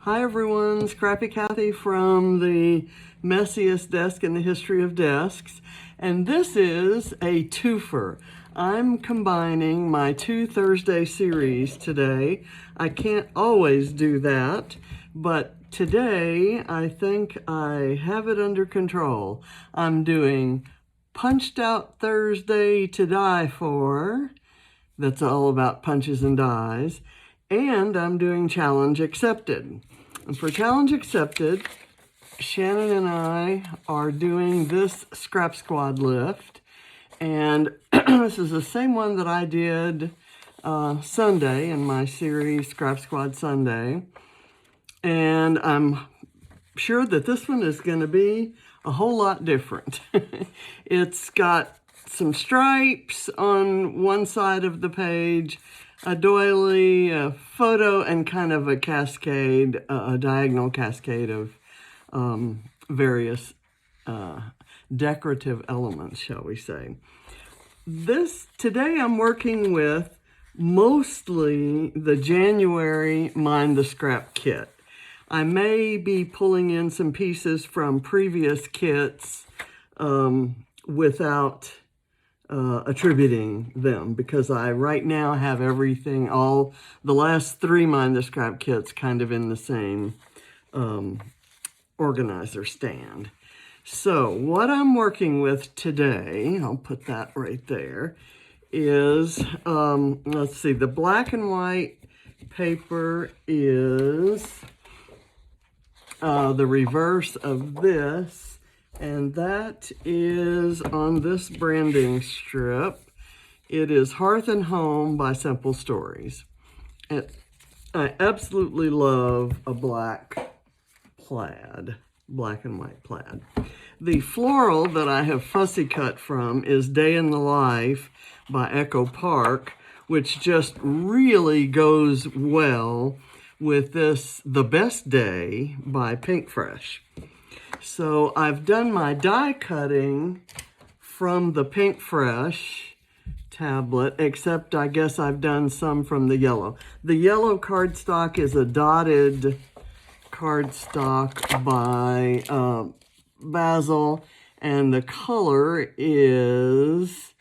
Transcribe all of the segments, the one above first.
Hi everyone, Scrappy Kathy from the messiest desk in the history of desks, and this is a twofer. I'm combining my 2 Thursday series today. I can't always do that, but today I think I have it under control. I'm doing Punched Out Thursday to Die For. That's all about punches and dies. And I'm doing Challenge Accepted. And for Challenge Accepted, Shannon and I are doing this Scrap Squad lift. And this is the same one that I did Sunday in my series, Scrap Squad Sunday. And I'm sure that this one is going to be a whole lot different. It's got some stripes on one side of the page, a doily, a photo, and kind of a cascade, a diagonal cascade of various decorative elements, shall we say. Today I'm working with mostly the January Mind the Scrap kit. I may be pulling in some pieces from previous kits without attributing them, because I right now have everything, all the last 3 Mind the Scrap kits kind of in the same organizer stand. So what I'm working with today, I'll put that right there, is, let's see, the black and white paper is the reverse of this. And that is on this branding strip. It is Hearth and Home by Simple Stories. And I absolutely love a black and white plaid. The floral that I have fussy cut from is Day in the Life by Echo Park, which just really goes well with this The Best Day by Pink Fresh. So I've done my die cutting from the Pink Fresh tablet, except I guess I've done some from the yellow. The yellow cardstock is a dotted cardstock by Basil, and the color is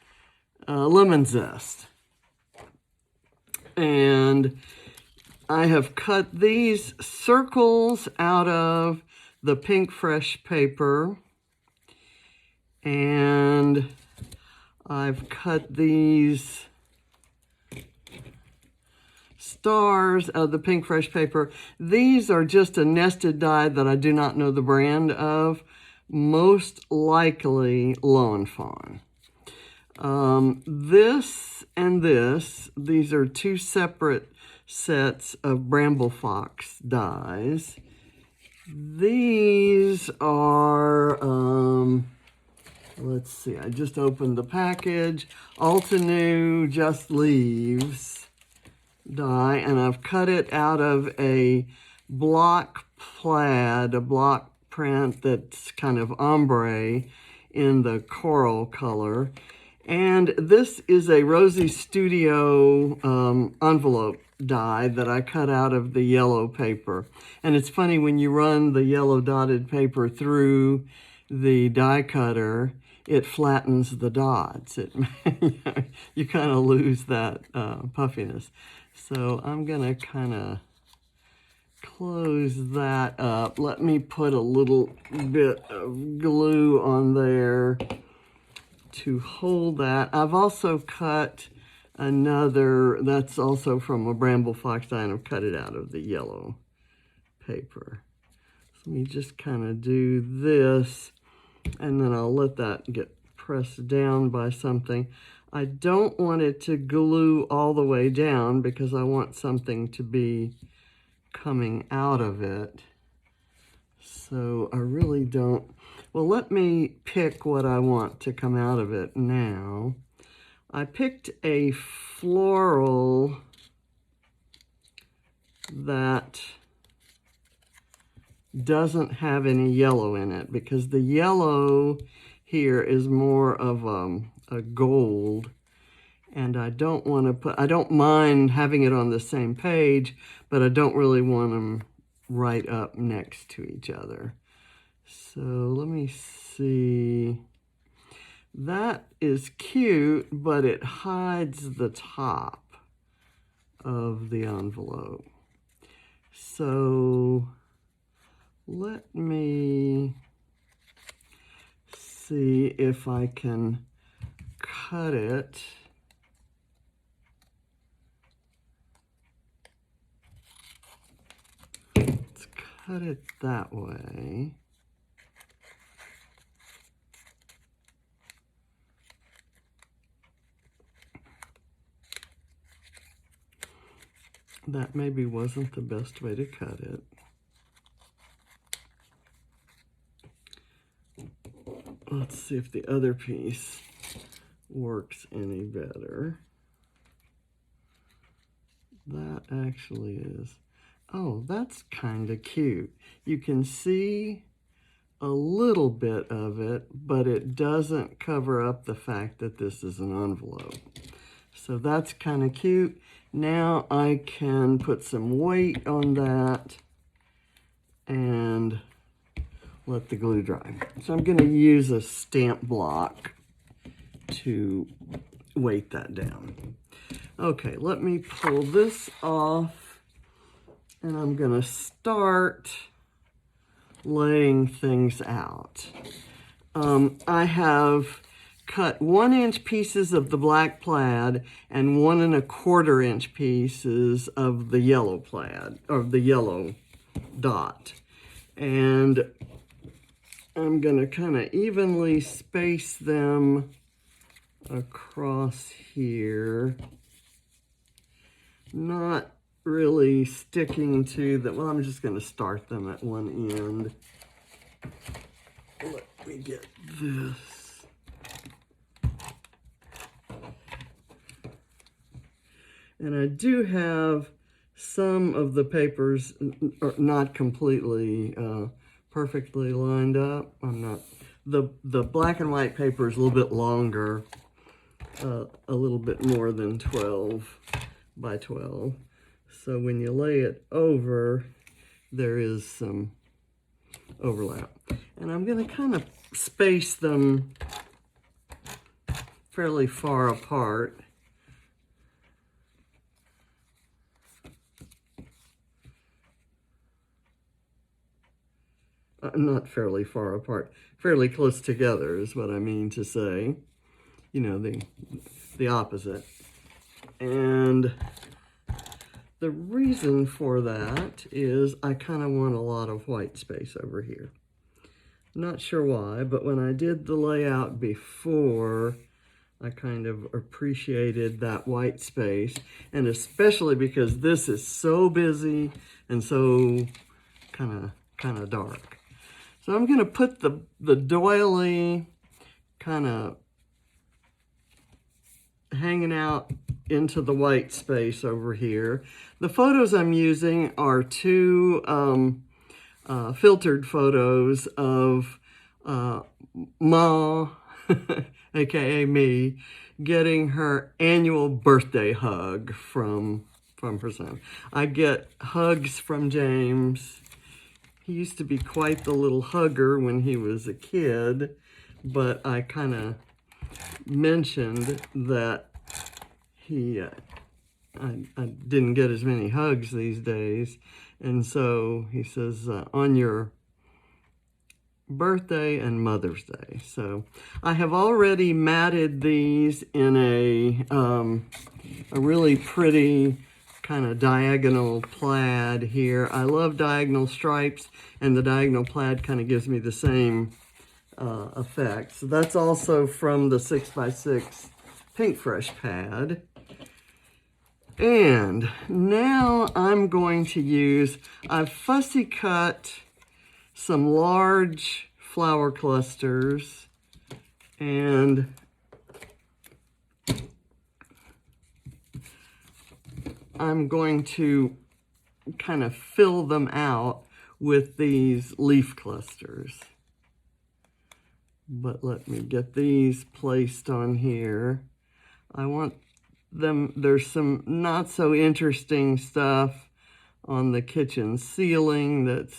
lemon zest. And I have cut these circles out of the Pink Fresh paper, and I've cut these stars out of the Pink Fresh paper. These are just a nested die that I do not know the brand of, most likely Lawn Fawn. This and this, these are 2 separate sets of Bramble Fox dies. These are, let's see, I just opened the package, Altenew Just Leaves die, and I've cut it out of a block plaid, a block print that's kind of ombre in the coral color. And this is a Rosie Studio envelope die that I cut out of the yellow paper. And it's funny, when you run the yellow dotted paper through the die cutter, it flattens the dots. You kind of lose that puffiness. So I'm going to kind of close that up. Let me put a little bit of glue on there to hold that. I've also cut another, that's also from a Bramble Fox die, and I've cut it out of the yellow paper. So let me just kind of do this, and then I'll let that get pressed down by something. I don't want it to glue all the way down because I want something to be coming out of it. So I really don't. Well, let me pick what I want to come out of it now. I picked a floral that doesn't have any yellow in it, because the yellow here is more of a gold, and I don't want to put, I don't mind having it on the same page, but I don't really want them right up next to each other. So let me see. That is cute, but it hides the top of the envelope. So let me see if I can cut it. Let's cut it that way. That maybe wasn't the best way to cut it. Let's see if the other piece works any better. That actually is. Oh, that's kind of cute. You can see a little bit of it, but it doesn't cover up the fact that this is an envelope. So that's kind of cute. Now I can put some weight on that and let the glue dry. So I'm going to use a stamp block to weight that down. Okay, let me pull this off, and I'm going to start laying things out. I have cut 1-inch pieces of the black plaid and 1 1/4 inch pieces of the yellow plaid, or the yellow dot. And I'm going to kind of evenly space them across here. Not really sticking to the, well, I'm just going to start them at one end. Let me get this. And I do have some of the papers not completely perfectly lined up. I'm not, the black and white paper is a little bit longer, a little bit more than 12 by 12. So when you lay it over, there is some overlap. And I'm going to kind of space them fairly far apart. Not fairly far apart, fairly close together is what I mean to say. You know, the opposite. And the reason for that is I kind of want a lot of white space over here. Not sure why, but when I did the layout before, I kind of appreciated that white space, and especially because this is so busy and so kind of dark. So I'm going to put the doily kind of hanging out into the white space over here. The photos I'm using are two filtered photos of Ma, aka me, getting her annual birthday hug from her son. I get hugs from James. He used to be quite the little hugger when he was a kid, but I kind of mentioned that I didn't get as many hugs these days, and so he says, on your birthday and Mother's Day. So I have already matted these in a really pretty kind of diagonal plaid here. I love diagonal stripes, and the diagonal plaid kind of gives me the same effect. So that's also from the 6x6 Pink Fresh pad. And now I'm going to use, I've fussy cut some large flower clusters, and I'm going to kind of fill them out with these leaf clusters. But let me get these placed on here. I want them, there's some not so interesting stuff on the kitchen ceiling that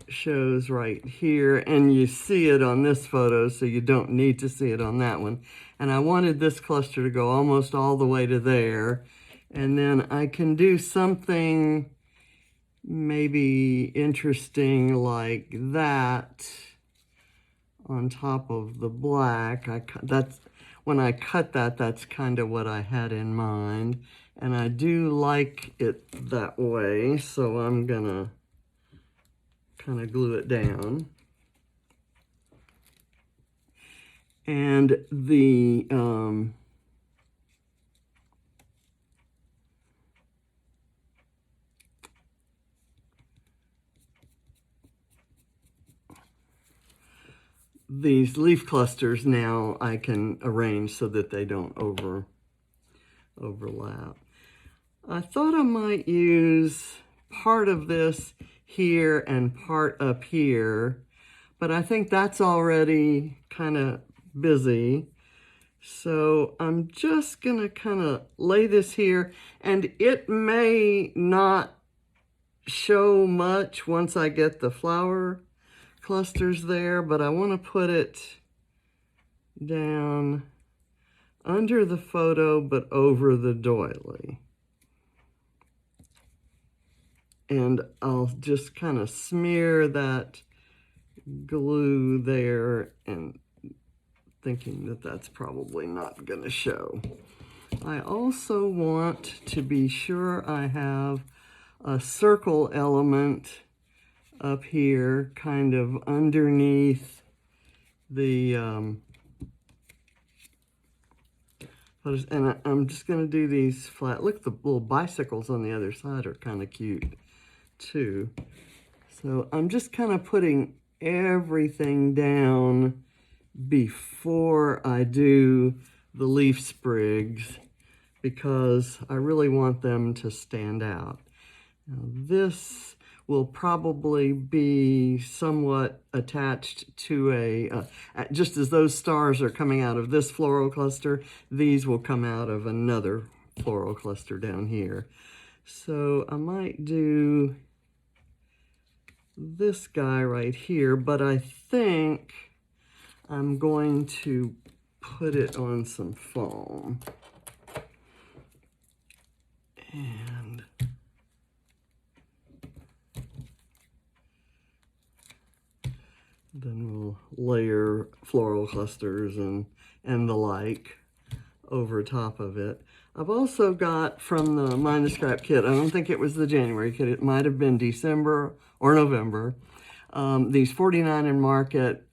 shows right here, and you see it on this photo, so you don't need to see it on that one. And I wanted this cluster to go almost all the way to there, and then I can do something maybe interesting like that on top of the black. When I cut that, that's kind of what I had in mind. And I do like it that way, so I'm gonna kind of glue it down. And the these leaf clusters now I can arrange so that they don't overlap. I thought I might use part of this here and part up here, but I think that's already kind of busy. So I'm just gonna kind of lay this here, and it may not show much once I get the flower clusters there, but I want to put it down under the photo but over the doily. And I'll just kind of smear that glue there, and thinking that that's probably not going to show. I also want to be sure I have a circle element up here, kind of underneath the, and I'm just going to do these flat. Look, the little bicycles on the other side are kind of cute too. So I'm just kind of putting everything down before I do the leaf sprigs, because I really want them to stand out. Now, this will probably be somewhat attached to a, just as those stars are coming out of this floral cluster, these will come out of another floral cluster down here. So I might do this guy right here, but I think I'm going to put it on some foam. And then we'll layer floral clusters and the like over top of it. I've also got from the Mind the Scrap kit, I don't think it was the January kit, it might have been December or November, these 49 in Market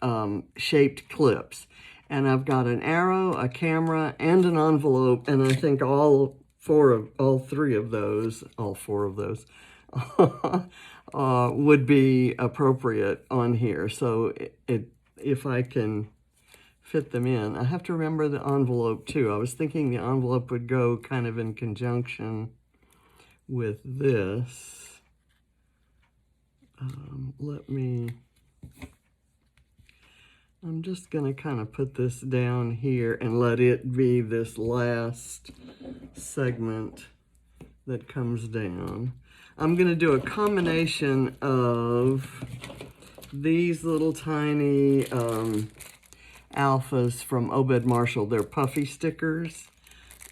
shaped clips. And I've got an arrow, a camera, and an envelope, and I think all four of those would be appropriate on here. So if I can fit them in. I have to remember the envelope too. I was thinking the envelope would go kind of in conjunction with this. I'm just going to kind of put this down here and let it be this last segment that comes down. I'm going to do a combination of these little tiny alphas from Obed Marshall. They're puffy stickers.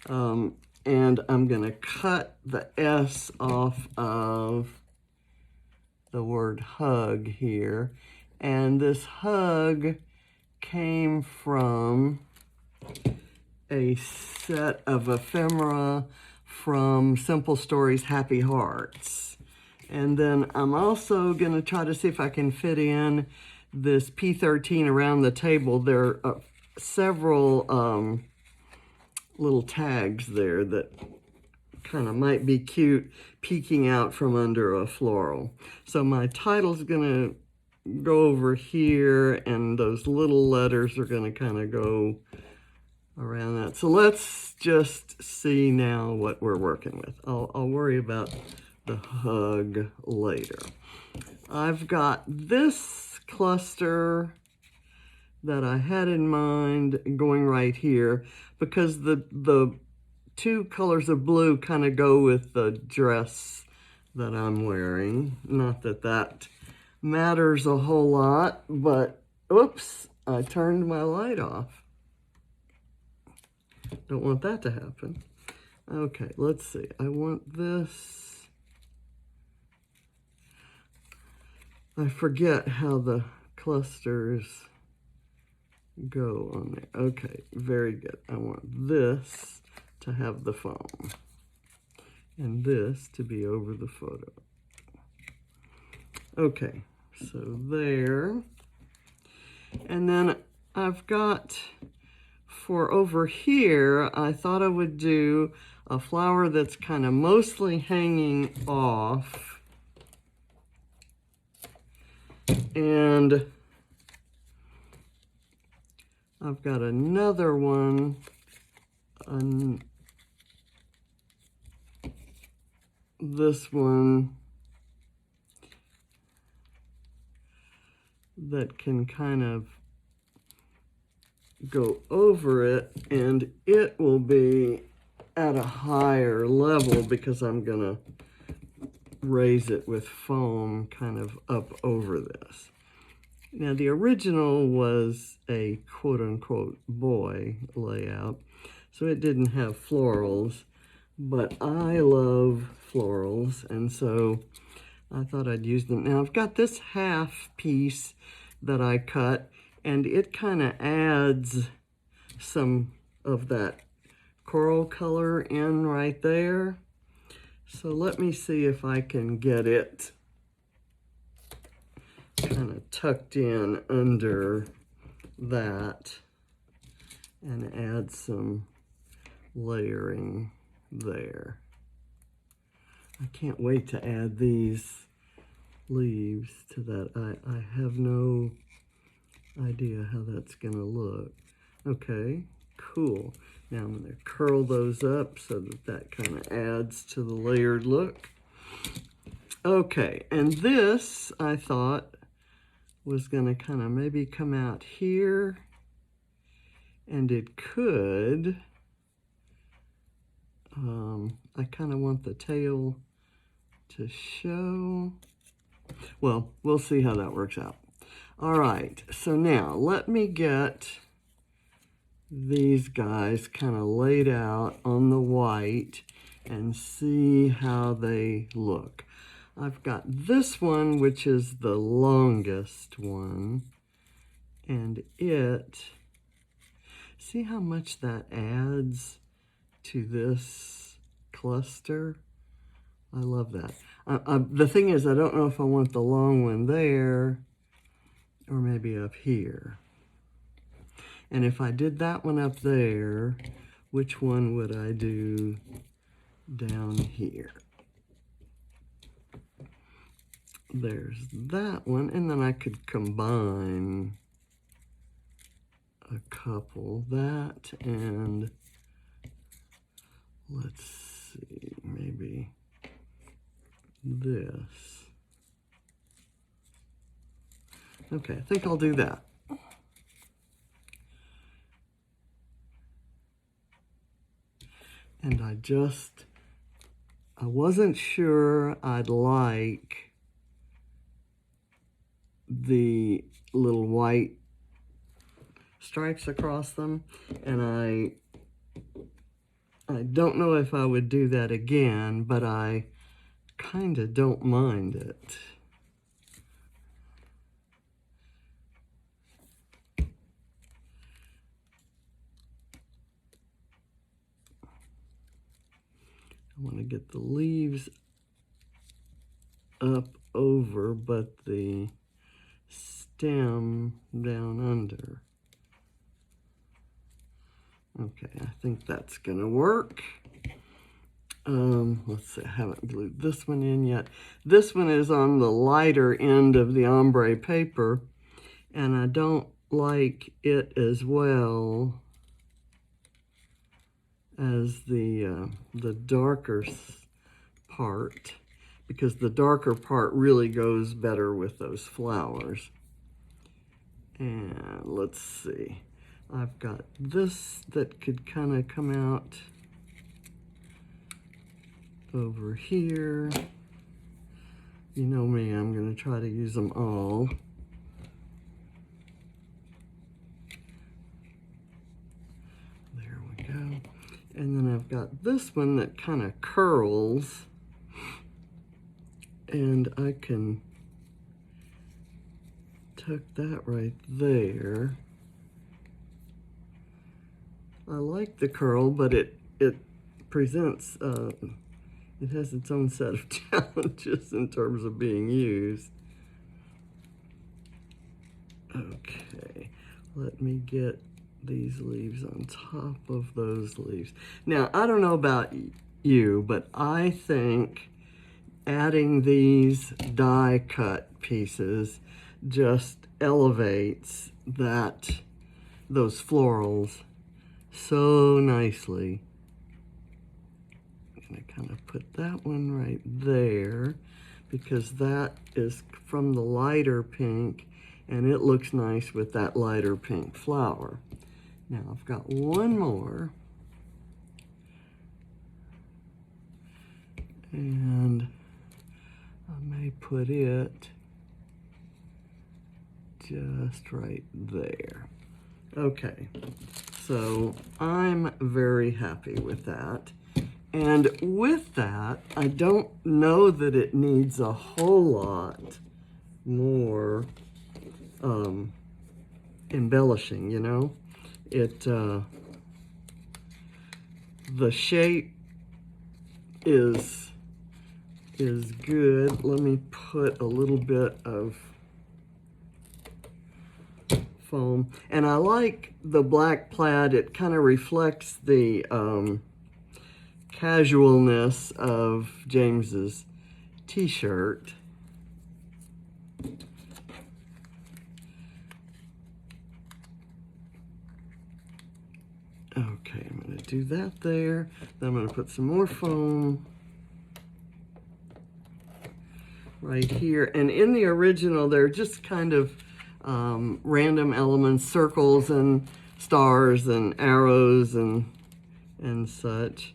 And I'm going to cut the S off of the word hug here. And this hug came from a set of ephemera from Simple Stories Happy Hearts. And then I'm also going to try to see if I can fit in this P13 around the table. There are several little tags there that kind of might be cute peeking out from under a floral. So my title's going to go over here, and those little letters are going to kind of go around that. So let's just see now what we're working with. I'll worry about the hug later. I've got this cluster that I had in mind going right here, because the two colors of blue kind of go with the dress that I'm wearing. Not that that matters a whole lot, but oops, I turned my light off. Don't want that to happen. Okay, let's see. I want this. I forget how the clusters go on there. Okay, very good. I want this to have the foam and this to be over the photo. Okay, so there. And then I've got, for over here, I thought I would do a flower that's kind of mostly hanging off. And I've got another one, this one, that can kind of go over it, and it will be at a higher level because I'm gonna raise it with foam kind of up over this. Now the original was a quote-unquote boy layout, so it didn't have florals, but I love florals, and so I thought I'd use them. Now I've got this half piece that I cut, and it kind of adds some of that coral color in right there. So let me see if I can get it kind of tucked in under that and add some layering there. I can't wait to add these leaves to that. I have no idea how that's gonna look. Okay, cool. Now I'm gonna curl those up so that that kind of adds to the layered look. Okay, and this I thought was gonna kind of maybe come out here, and it could. I kind of want the tail to show. Well, we'll see how that works out. All right, so now let me get these guys kind of laid out on the white and see how they look. I've got this one, which is the longest one, and it, see how much that adds to this cluster? I love that. The thing is, I don't know if I want the long one there or maybe up here. And if I did that one up there, which one would I do down here? There's that one, and then I could combine a couple, that and let's see, maybe this. Okay, I think I'll do that. And I wasn't sure I'd like the little white stripes across them, and I don't know if I would do that again, but I kind of don't mind it. I want to get the leaves up over, but the stem down under. Okay, I think that's gonna work. Let's see, I haven't glued this one in yet. This one is on the lighter end of the ombre paper, and I don't like it as well as the darker part, because the darker part really goes better with those flowers. And let's see, I've got this that could kind of come out over here. You know me, I'm going to try to use them all. There we go. And then I've got this one that kind of curls, and I can tuck that right there. I like the curl, but it presents, it has its own set of challenges in terms of being used. Okay, let me get these leaves on top of those leaves. Now, I don't know about you, but I think adding these die cut pieces just elevates those florals so nicely. I'm gonna kind of put that one right there because that is from the lighter pink and it looks nice with that lighter pink flower. Now I've got one more, and I may put it just right there. Okay, so I'm very happy with that. And with that, I don't know that it needs a whole lot more embellishing, you know? The shape is good. Let me put a little bit of foam. And I like the black plaid. It kind of reflects the casualness of James's t-shirt. Okay, I'm going to do that there. Then I'm going to put some more foam right here. And in the original, they're just kind of random elements, circles and stars and arrows and such.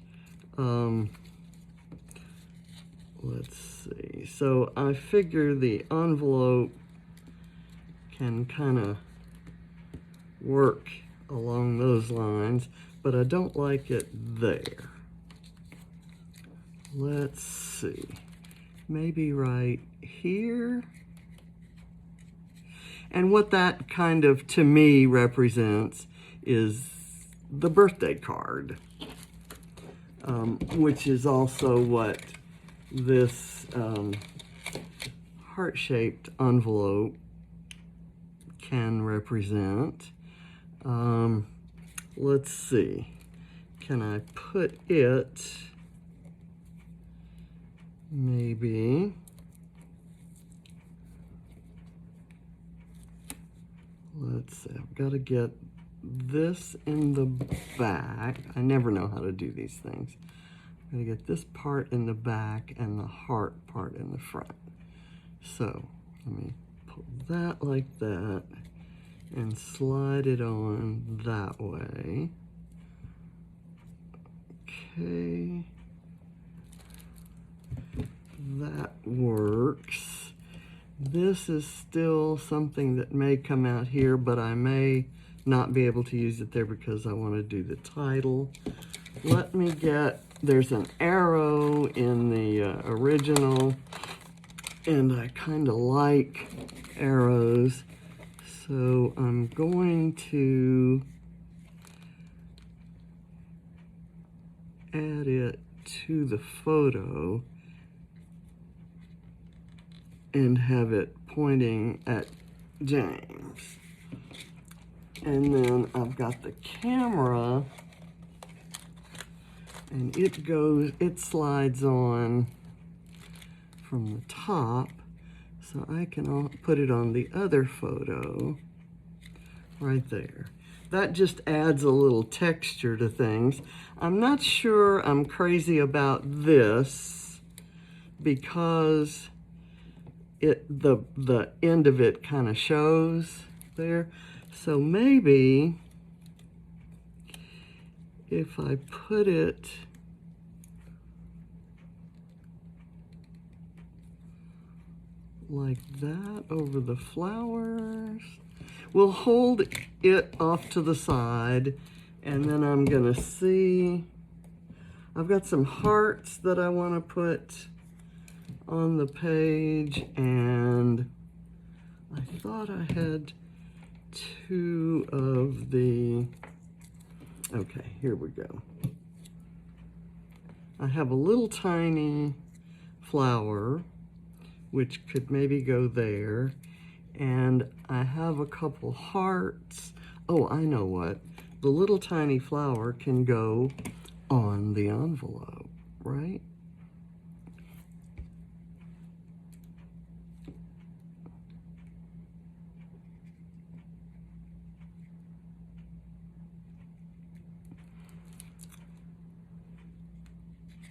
Let's see. So I figure the envelope can kind of work along those lines, but I don't like it there. Let's see. Maybe right here. And what that kind of, to me, represents is the birthday card, which is also what this heart-shaped envelope can represent. Let's see. Can I put it maybe? Let's see. I've got to get this in the back. I never know how to do these things. I'm going to get this part in the back and the heart part in the front. So let me pull that like that and slide it on that way. Okay. That works. This is still something that may come out here, but I may not be able to use it there because I want to do the title. Let me get, there's an arrow in the original, and I kind of like arrows, so I'm going to add it to the photo and have it pointing at James. And then I've got the camera, and it slides on from the top, so I can put it on the other photo right there. That just adds a little texture to things. I'm not sure I'm crazy about this because the end of it kind of shows there. So maybe if I put it like that over the flowers. We'll hold it off to the side, and then I'm gonna see, I've got some hearts that I want to put on the page, and I thought I had two of the, okay, here we go. I have a little tiny flower, which could maybe go there, and I have a couple hearts. Oh, I know what. The little tiny flower can go on the envelope, right?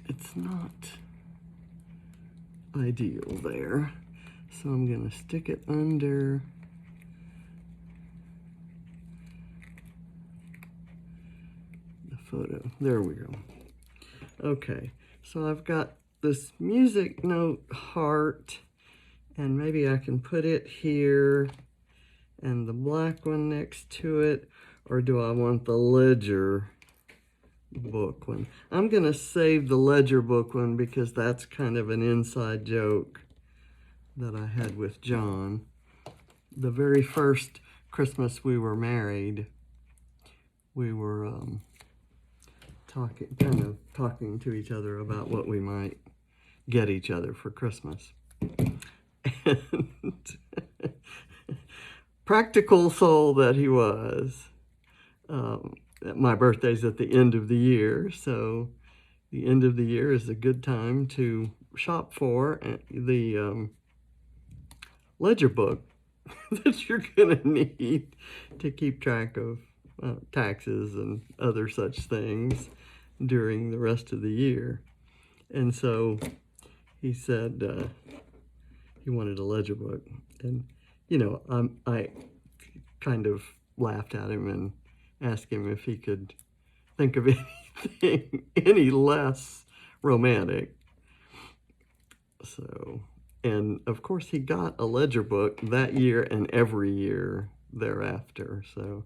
It's not ideal there, so I'm gonna stick it under the photo. There we go. Okay, so I've got this music note heart, and maybe I can put it here and the black one next to it, or do I want the ledger book one? I'm gonna save the ledger book one because that's kind of an inside joke that I had with John. The very first Christmas we were married, we were talking to each other about what we might get each other for Christmas. And practical soul that he was, my birthday's at the end of the year, so the end of the year is a good time to shop for the ledger book that you're gonna need to keep track of taxes and other such things during the rest of the year. And so he said he wanted a ledger book, and you know, I kind of laughed at him and asked him if he could think of anything any less romantic. So, and of course he got a ledger book that year and every year thereafter. So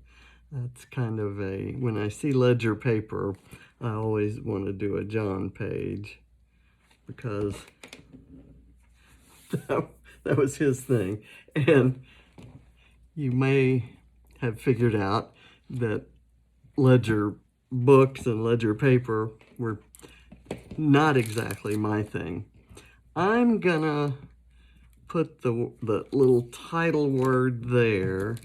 that's kind of a, when I see ledger paper, I always want to do a John page, because that was his thing. And you may have figured out that ledger books and ledger paper were not exactly my thing. I'm gonna put the little title word there,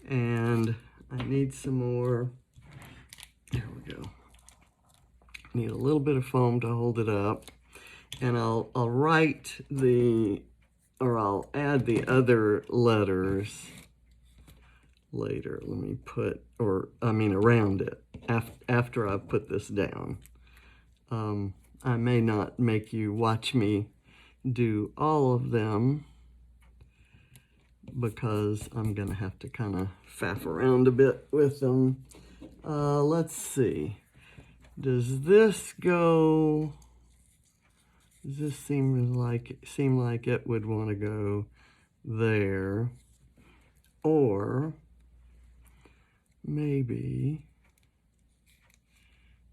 and I need some more. There we go. Need a little bit of foam to hold it up, and I'll write the, or I'll add the other letters later. Let me put, or I mean around it, after I put this down. I may not make you watch me do all of them, because I'm gonna have to kind of faff around a bit with them. Let's see. Does this go, does this seem like it would want to go there, or maybe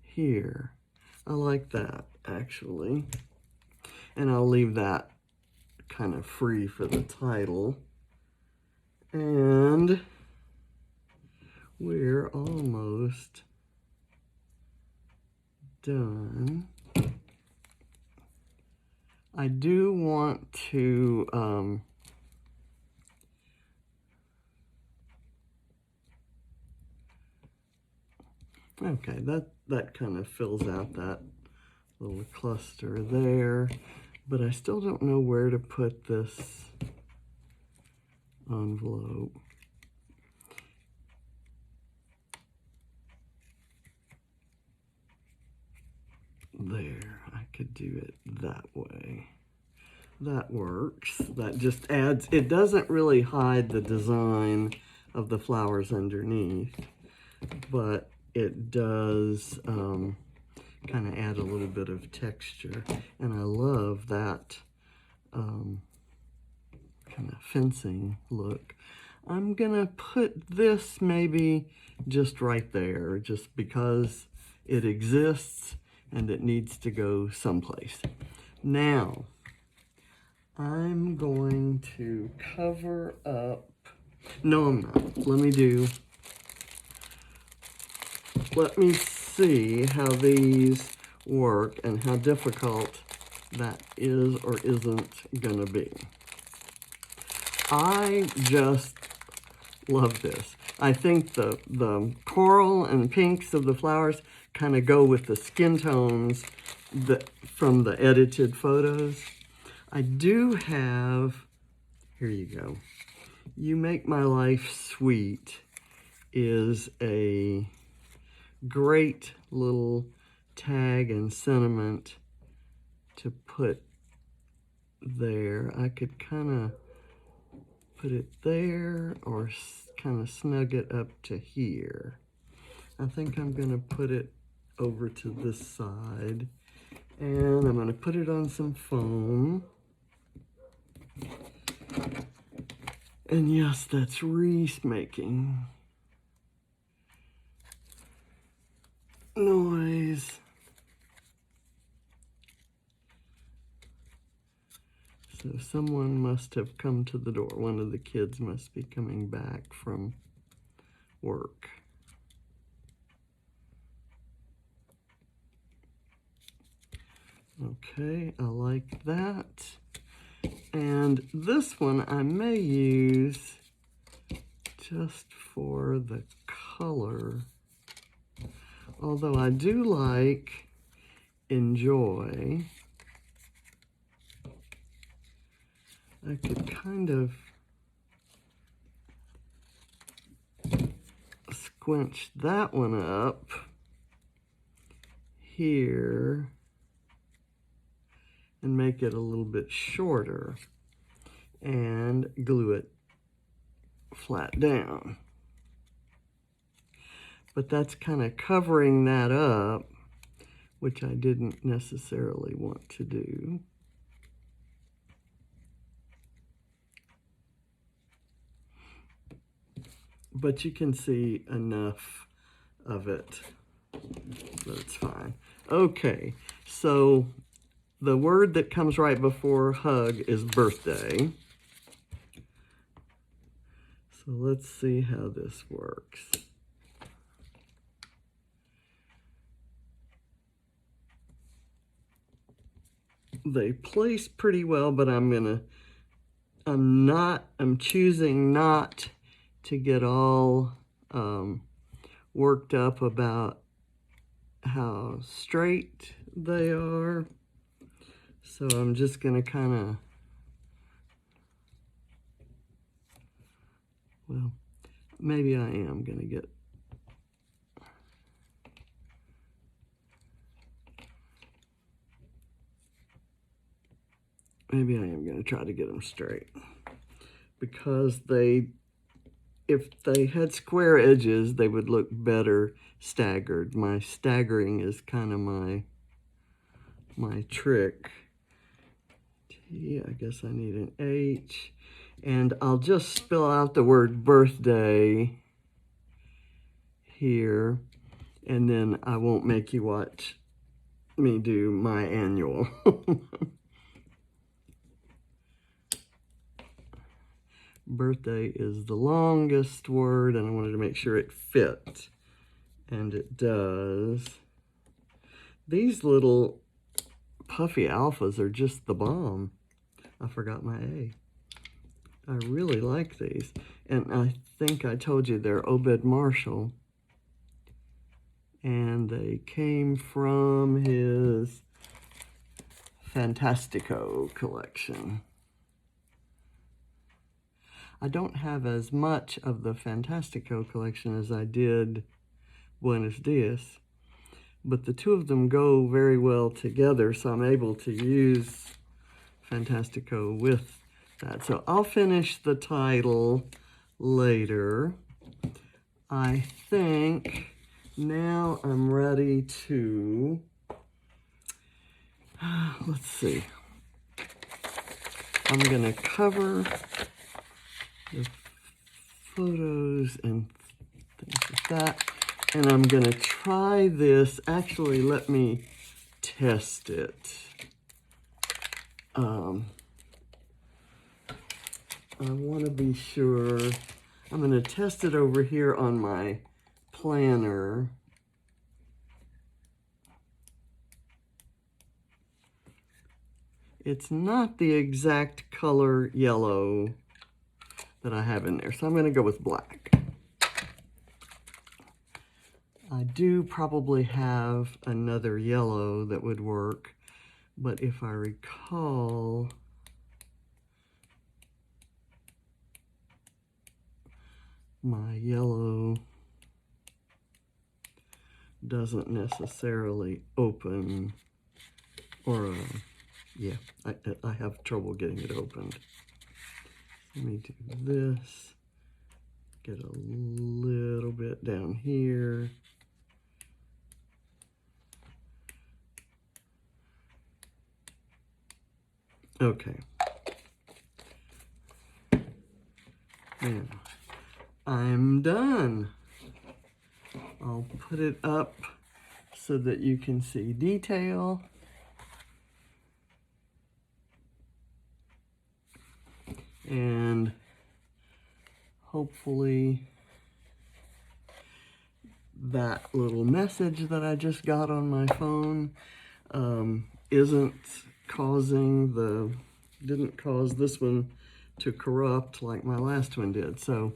here? I like that, actually. And I'll leave that kind of free for the title. And we're almost done. I do want to okay, that kind of fills out that little cluster there, but I still don't know where to put this envelope. There, I could do it that way. That works. That just adds, it doesn't really hide the design of the flowers underneath, but it does kind of add a little bit of texture. And I love that kind of fencing look. I'm gonna put this maybe just right there, just because it exists and it needs to go someplace. Now, I'm going to cover up, no I'm not, let me see how these work and how difficult that is or isn't gonna be. I just love this. I think the coral and pinks of the flowers kind of go with the skin tones from the edited photos. I do have, here you go, You Make My Life Sweet is a great little tag and sentiment to put there. I could kind of put it there or kind of snug it up to here. I think I'm going to put it over to this side, and I'm going to put it on some foam. And yes, that's Reese making noise. So someone must have come to the door. One of the kids must be coming back from work. Okay, I like that. And this one I may use just for the color. Although I do like Enjoy. I could kind of squinch that one up here and make it a little bit shorter and glue it flat down. But that's kind of covering that up, which I didn't necessarily want to do. But you can see enough of it that it's fine. Okay, so the word that comes right before hug is birthday. So let's see how this works. They place pretty well, but I'm choosing not to get all worked up about how straight they are. So I'm just going to kind of, well, maybe I am going to get, maybe I am going to try to get them straight, because if they had square edges, they would look better staggered. My staggering is kind of my trick. T, I guess I need an H. And I'll just spell out the word birthday here, and then I won't make you watch me do my annual. Birthday is the longest word, and I wanted to make sure it fit, and it does. These little puffy alphas are just the bomb. I forgot my A. I really like these, and I think I told you they're Obed Marshall, and they came from his Fantastico collection. I don't have as much of the Fantastico collection as I did Buenos Dias, but the two of them go very well together, so I'm able to use Fantastico with that. So I'll finish the title later. I think now I'm ready to, let's see. I'm going to cover the photos and things like that. And I'm going to try this. Actually, let me test it. I want to be sure. I'm going to test it over here on my planner. It's not the exact color yellow that I have in there, so I'm going to go with black. I do probably have another yellow that would work, but if I recall, my yellow doesn't necessarily open, or yeah, I have trouble getting it opened. Let me do this, get a little bit down here. Okay. Now, I'm done. I'll put it up so that you can see detail. And hopefully that little message that I just got on my phone isn't causing didn't cause this one to corrupt like my last one did. So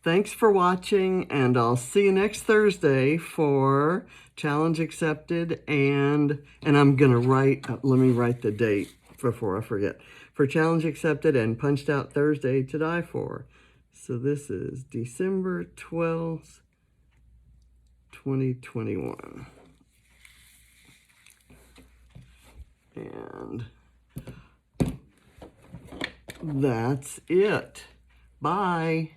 thanks for watching, and I'll see you next Thursday for Challenge Accepted, and I'm gonna write, let me write the date before I forget, for Challenge Accepted and Punched Out Thursday to Die For. So this is December 12th, 2021. And that's it. Bye.